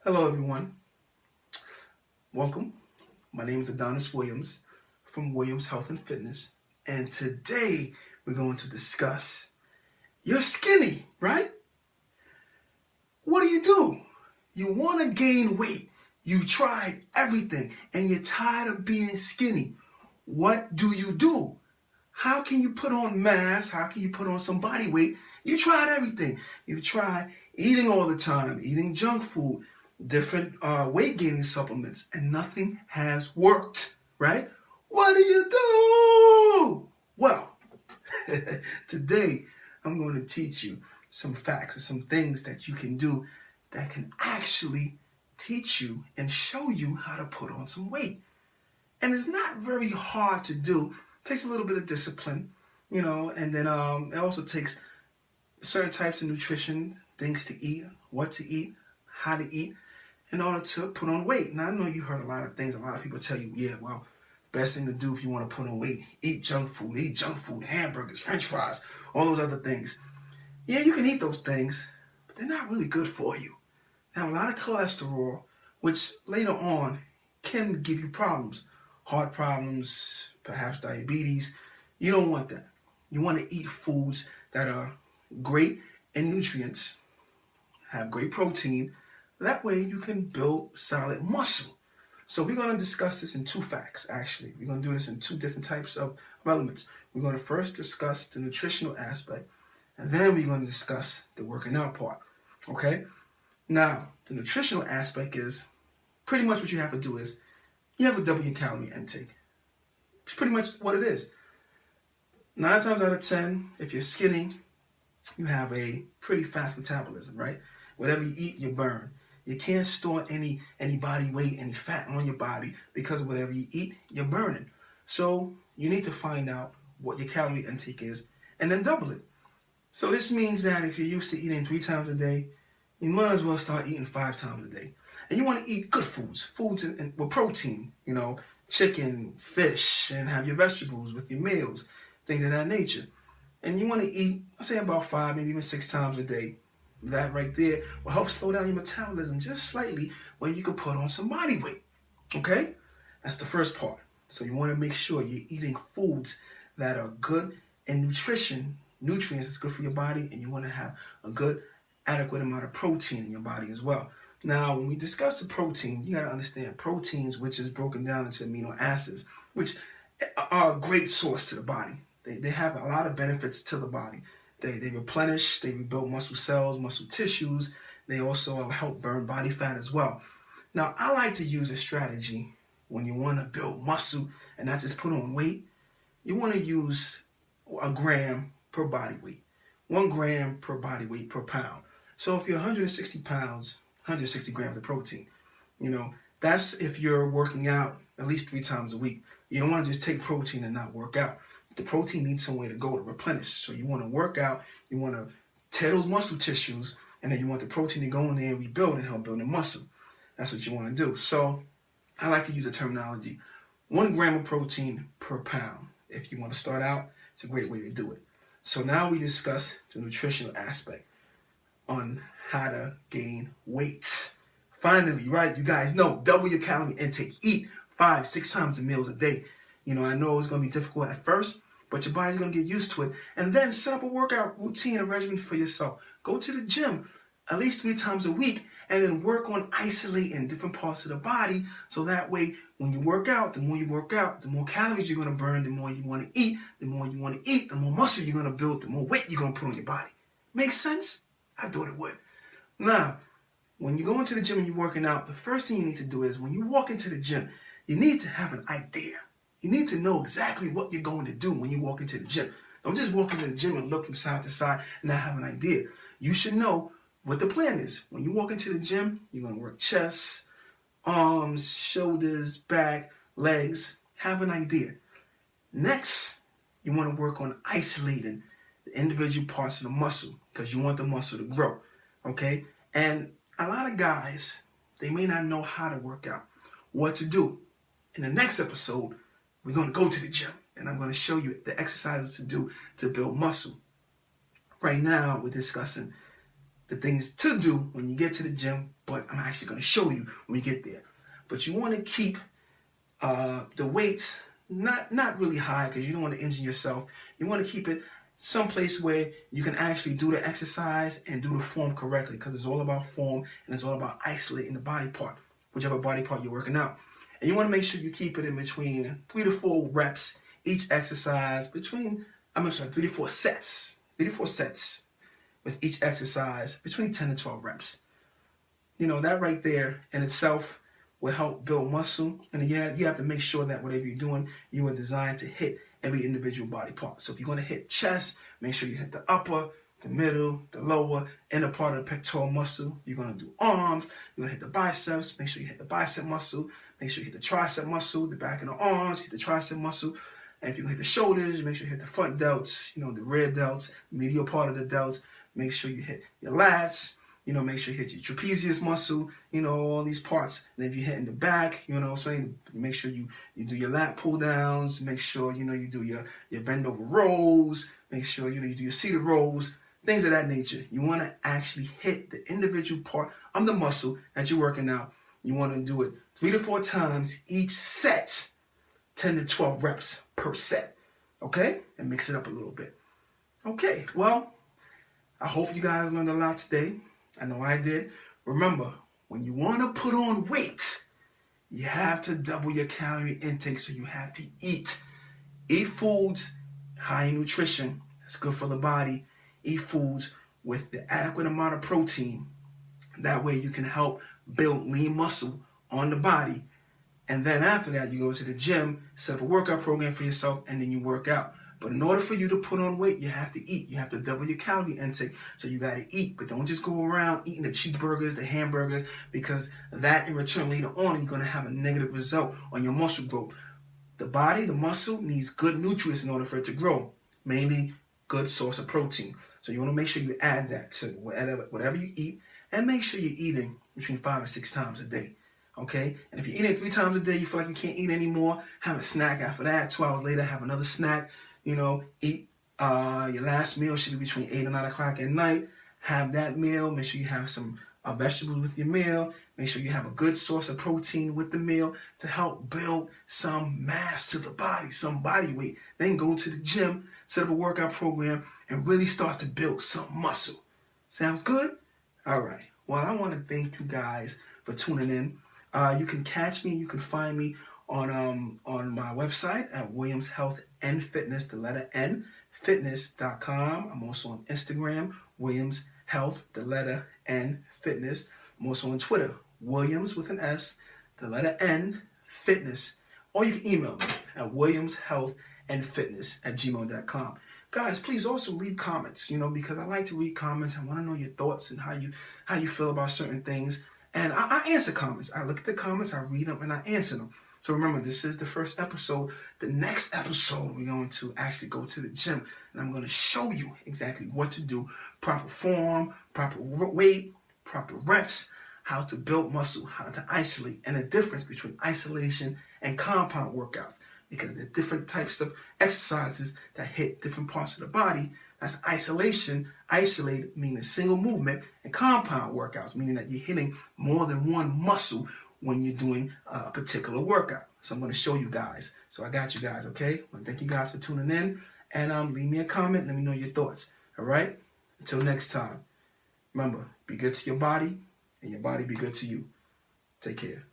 Hello, everyone. Welcome. My name is Adonis Williams from Williams Health and Fitness, and today we're going to discuss you're skinny, right? What do? You want to gain weight. You tried everything, and you're tired of being skinny. What do? How can you put on mass? How can you put on some body weight? You tried everything. You tried eating all the time, eating junk food, different weight gaining supplements, and nothing has worked, right? What do? Well, today I'm going to teach you some facts and some things that you can do that can actually teach you and show you how to put on some weight. And it's not very hard to do. It takes a little bit of discipline, and then it also takes certain types of nutrition, things to eat, what to eat, how to eat, in order to put on weight. Now, I know you heard a lot of things. A lot of people tell you, yeah, well, best thing to do if you want to put on weight, eat junk food, hamburgers, french fries, all those other things. Yeah, you can eat those things, but they're not really good for you. They have a lot of cholesterol, which later on can give you problems. Heart problems, perhaps diabetes. You don't want that. You want to eat foods that are great in nutrients, have great protein. That way you can build solid muscle. So we're going to discuss this in two facts, actually. We're going to do this in two different types of elements. We're going to first discuss the nutritional aspect, and then we're going to discuss the working out part. Okay? Now, the nutritional aspect is pretty much what you have to do is you have to double your calorie intake. It's pretty much what it is. 9 times out of 10, if you're skinny, you have a pretty fast metabolism, right? Whatever you eat, you burn. You can't store any body weight, any fat on your body because of whatever you eat, you're burning. So you need to find out what your calorie intake is and then double it. So this means that if you're used to eating 3 times a day, you might as well start eating 5 times a day. And you want to eat good foods with protein, chicken, fish, and have your vegetables with your meals, things of that nature. And you want to eat, I'll say about 5, maybe even 6 times a day. That right there will help slow down your metabolism just slightly where you can put on some body weight. Okay? That's the first part. So you want to make sure you're eating foods that are good in nutrients that's good for your body, and you want to have a good, adequate amount of protein in your body as well. Now, when we discuss the protein, you got to understand proteins, which is broken down into amino acids, which are a great source to the body. They have a lot of benefits to the body. They replenish, they rebuild muscle cells, muscle tissues. They also help burn body fat as well. Now, I like to use a strategy when you want to build muscle and not just put on weight. You want to use a gram per body weight. 1 gram per body weight per pound. So if you're 160 pounds, 160 grams of protein. That's if you're working out at least 3 times a week. You don't want to just take protein and not work out. The protein needs somewhere to go to replenish. So you want to work out, you want to tear those muscle tissues, and then you want the protein to go in there and rebuild and help build the muscle. That's what you want to do. So I like to use the terminology 1 gram of protein per pound. If you want to start out, it's a great way to do it. So now we discuss the nutritional aspect on how to gain weight. Finally, right? You guys know, double your calorie intake. Eat 5, 6 times the meals a day. I know it's going to be difficult at first, but your body's going to get used to it. And then set up a workout routine, a regimen for yourself. Go to the gym at least 3 times a week and then work on isolating different parts of the body so that way when you work out, the more you work out, the more calories you're going to burn, the more you want to eat, the more you want to eat, the more muscle you're going to build, the more weight you're going to put on your body. Makes sense? I thought it would. Now, when you go into the gym and you're working out, the first thing you need to do is when you walk into the gym, you need to have an idea. You need to know exactly what you're going to do when you walk into the gym. Don't just walk into the gym and look from side to side and not have an idea. You should know what the plan is. When you walk into the gym, you're going to work chest, arms, shoulders, back, legs. Have an idea. Next, you want to work on isolating the individual parts of the muscle because you want the muscle to grow. Okay? And a lot of guys, they may not know how to work out, what to do. In the next episode, we're going to go to the gym and I'm going to show you the exercises to do to build muscle. Right now, we're discussing the things to do when you get to the gym, but I'm actually going to show you when we get there. But you want to keep the weights not really high because you don't want to injure yourself. You want to keep it someplace where you can actually do the exercise and do the form correctly, because it's all about form and it's all about isolating the body part, whichever body part you're working out. And you want to make sure you keep it in between 3 to 4 reps each exercise, 3 to 4 sets. 3 to 4 sets with each exercise, between 10 to 12 reps. You know, that right there in itself will help build muscle. And you have to make sure that whatever you're doing, you are designed to hit every individual body part. So if you're going to hit chest, make sure you hit the upper, the middle, the lower, inner part of the pectoral muscle. If you're going to do arms, you're going to hit the biceps. Make sure you hit the bicep muscle. Make sure you hit the tricep muscle, the back of the arms, hit the tricep muscle. And if you're going to hit the shoulders, make sure you hit the front delts, the rear delts, medial part of the delts. Make sure you hit your lats. Make sure you hit your trapezius muscle, all these parts. And if you're hitting the back, so make sure you do your lat pull downs. Make sure, you do your bend over rows. Make sure, you do your seated rows, things of that nature. You want to actually hit the individual part of the muscle that you're working out. You want to do it 3 to 4 times each set, 10 to 12 reps per set. Okay? And mix it up a little bit. Okay, well, I hope you guys learned a lot today. I know I did. Remember, when you want to put on weight, you have to double your calorie intake, so you have to eat. Eat foods high in nutrition. That's good for the body. Eat foods with the adequate amount of protein. That way you can help build lean muscle on the body. And then after that, you go to the gym, set up a workout program for yourself, and then you work out. But in order for you to put on weight, you have to eat. You have to double your calorie intake. So you got to eat. But don't just go around eating the cheeseburgers, the hamburgers, because that in return later on, you're going to have a negative result on your muscle growth. The body, the muscle, needs good nutrients in order for it to grow, mainly good source of protein. So you want to make sure you add that to whatever you eat, and make sure you're eating between 5 and 6 times a day. Okay? And if you're eating 3 times a day, you feel like you can't eat anymore, have a snack after that. 2 hours later, have another snack. Eat your last meal should be between 8 and 9 o'clock at night. Have that meal. Make sure you have some vegetables with your meal. Make sure you have a good source of protein with the meal to help build some mass to the body, some body weight. Then go to the gym, set up a workout program, and really start to build some muscle. Sounds good? All right. Well, I want to thank you guys for tuning in. You can catch me. You can find me on my website at Williams Health and Fitness, the letter N, fitness.com. I'm also on Instagram, Williams Health, the letter N, Fitness. I'm also on Twitter, Williams with an S, the letter N, Fitness. Or you can email me at williamshealthandfitness@gmail.com. Guys, please also leave comments, because I like to read comments. I want to know your thoughts and how you feel about certain things. And I answer comments. I look at the comments, I read them, and I answer them. So remember, this is the first episode. The next episode, we're going to actually go to the gym, and I'm going to show you exactly what to do, proper form, proper weight, proper reps, how to build muscle, how to isolate, and the difference between isolation and compound workouts, because there are different types of exercises that hit different parts of the body. That's isolation. Isolate meaning single movement, and compound workouts meaning that you're hitting more than one muscle when you're doing a particular workout. So I'm going to show you guys. So I got you guys, okay? Well, thank you guys for tuning in. And leave me a comment. Let me know your thoughts. All right? Until next time. Remember, be good to your body, and your body be good to you. Take care.